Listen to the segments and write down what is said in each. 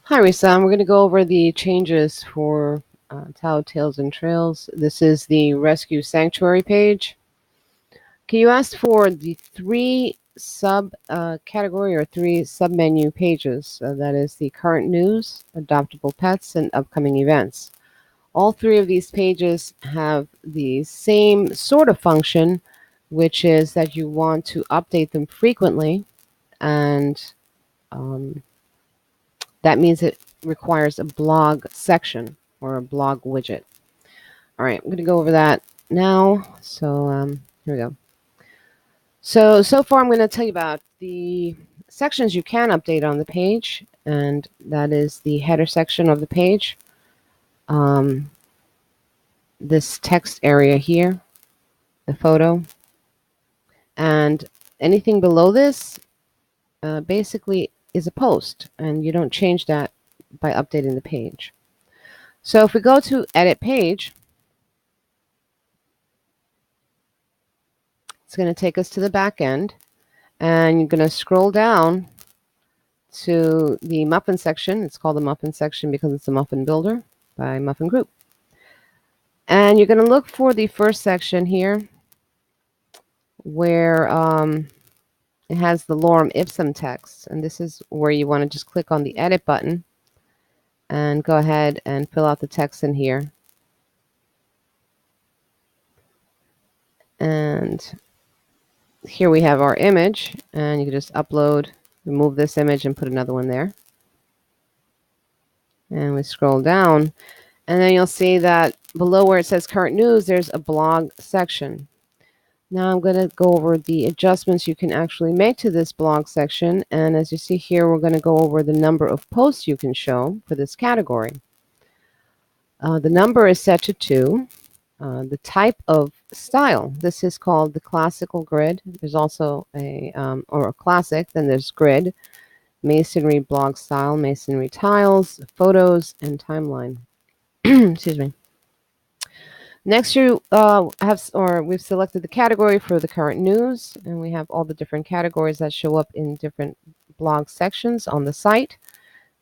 Hi, Risa. We're going to go over the changes for Tao Tales and Trails. This is the Rescue Sanctuary page. Can you ask for the three sub category or three sub menu pages? That is the current news, adoptable pets, and upcoming events. All three of these pages have the same sort of function, which is that you want to update them frequently, and um, that means it requires a blog section or a blog widget. All right, I'm going to go over that now. So here we go. So far I'm going to tell you about the sections you can update on the page, and that is the header section of the page, um, this text area here, the photo, and anything below this basically is a post, and you don't change that by updating the page. So if we go to edit page, it's going to take us to the back end, and you're going to scroll down to the Muffin section. It's called the Muffin section because it's a Muffin Builder by Muffin Group. And you're going to look for the first section here where it has the lorem ipsum text. And this is where you want to just click on the edit button and go ahead and fill out the text in here. And here we have our image, and you can just upload, remove this image and put another one there. And we scroll down, and then you'll see that below where it says current news, there's a blog section. Now I'm going to go over the adjustments you can actually make to this blog section. And as you see here, we're going to go over the number of posts you can show for this category. The number is set to 2. The type of style, this is called the classical grid. There's also a classic, then there's grid, masonry blog style, masonry tiles, photos, and timeline. Excuse me. Next, you we've selected the category for the current news, and we have all the different categories that show up in different blog sections on the site.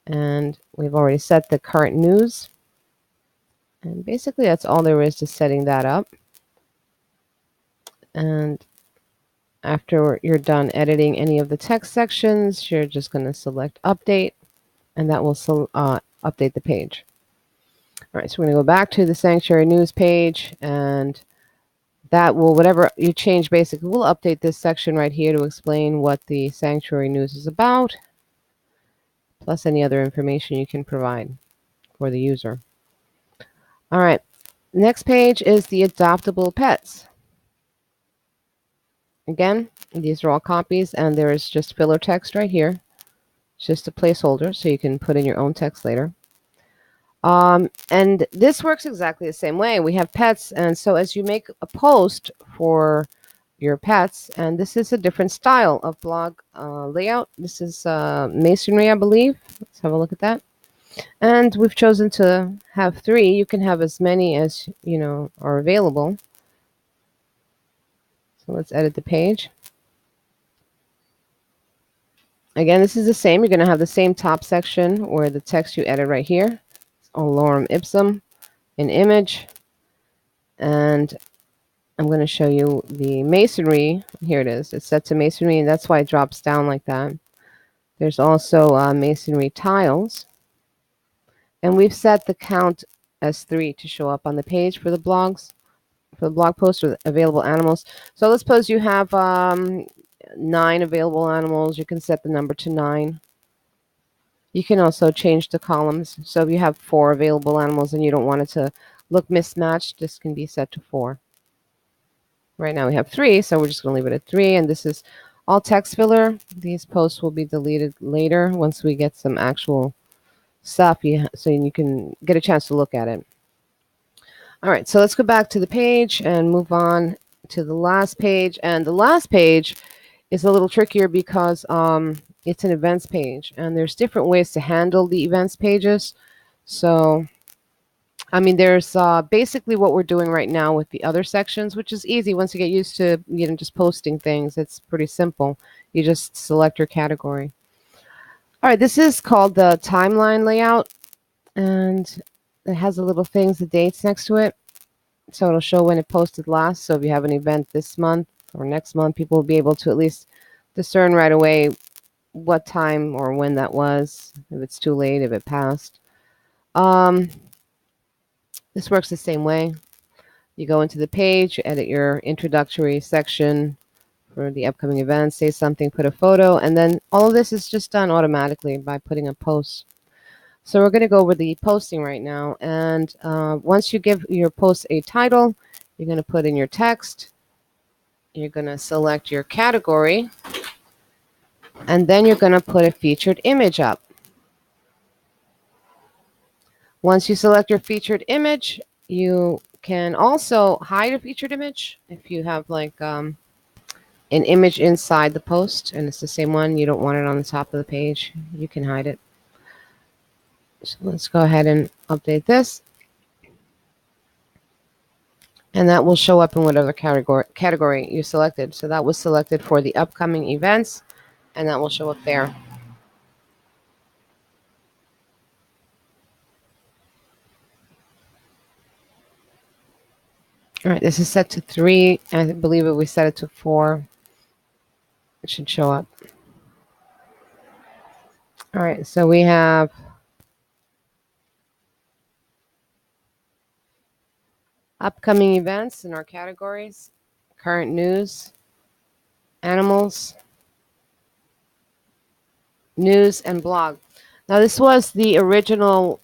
And we've already set the current news. And basically, that's all there is to setting that up. And after you're done editing any of the text sections, you're just going to select update, and that will update the page. All right, so we're going to go back to the Sanctuary News page, and that will, whatever you change, basically, we'll update this section right here to explain what the Sanctuary News is about, plus any other information you can provide for the user. All right, next page is the adoptable pets. Again, these are all copies, and there is just filler text right here. It's just a placeholder, so you can put in your own text later. And this works exactly the same way. We have pets, and so as you make a post for your pets, and this is a different style of blog layout. This is masonry, I believe. Let's have a look at that. And we've chosen to have 3. You can have as many as are available. So let's edit the page. Again, this is the same. You're going to have the same top section where the text you edit right here. On lorem ipsum, an image, and I'm going to show you the masonry. Here it is. It's set to masonry, and that's why it drops down like that. There's also masonry tiles, and we've set the count as 3 to show up on the page for the blogs, for the blog post with available animals. So let's suppose you have 9 available animals. You can set the number to 9. You can also change the columns. So if you have 4 available animals and you don't want it to look mismatched, this can be set to 4. Right now we have 3, so we're just going to leave it at 3. And this is all text filler. These posts will be deleted later once we get some actual stuff, so you can get a chance to look at it. All right, so let's go back to the page and move on to the last page. And the last page is a little trickier because it's an events page, and there's different ways to handle the events pages. So, I mean, there's basically what we're doing right now with the other sections, which is easy once you get used to just posting things. It's pretty simple. You just select your category. All right, this is called the timeline layout, and it has the little things, the dates next to it. So it'll show when it posted last. So if you have an event this month or next month, people will be able to at least discern right away what time or when that was, if it's too late, if it passed. This works the same way. You go into the page, you edit your introductory section for the upcoming event, say something, put a photo, and then all of this is just done automatically by putting a post. So we're going to go over the posting right now. And once you give your post a title, you're going to put in your text. You're going to select your category. And then you're going to put a featured image up. Once you select your featured image, you can also hide a featured image if you have like an image inside the post and it's the same one, you don't want it on the top of the page, you can hide it. So let's go ahead and update this. And that will show up in whatever category you selected. So that was selected for the upcoming events, and that will show up there. All right, this is set to 3. I believe if we set it to 4, it should show up. All right, so we have upcoming events in our categories, current news, animals, news, and blog. Now this was the original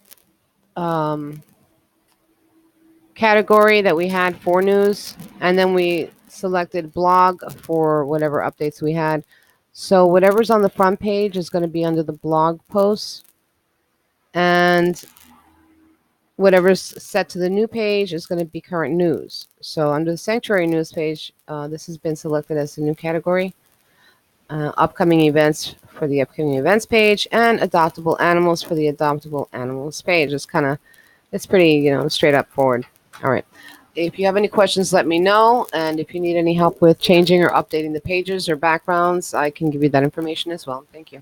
category that we had for news, and then we selected blog for whatever updates we had. So whatever's on the front page is going to be under the blog posts, and whatever's set to the new page is going to be current news. So under the sanctuary news page, this has been selected as the new category. Upcoming events for the upcoming events page, and adoptable animals for the adoptable animals page. It's pretty, straight up forward. All right. If you have any questions, let me know. And if you need any help with changing or updating the pages or backgrounds, I can give you that information as well. Thank you.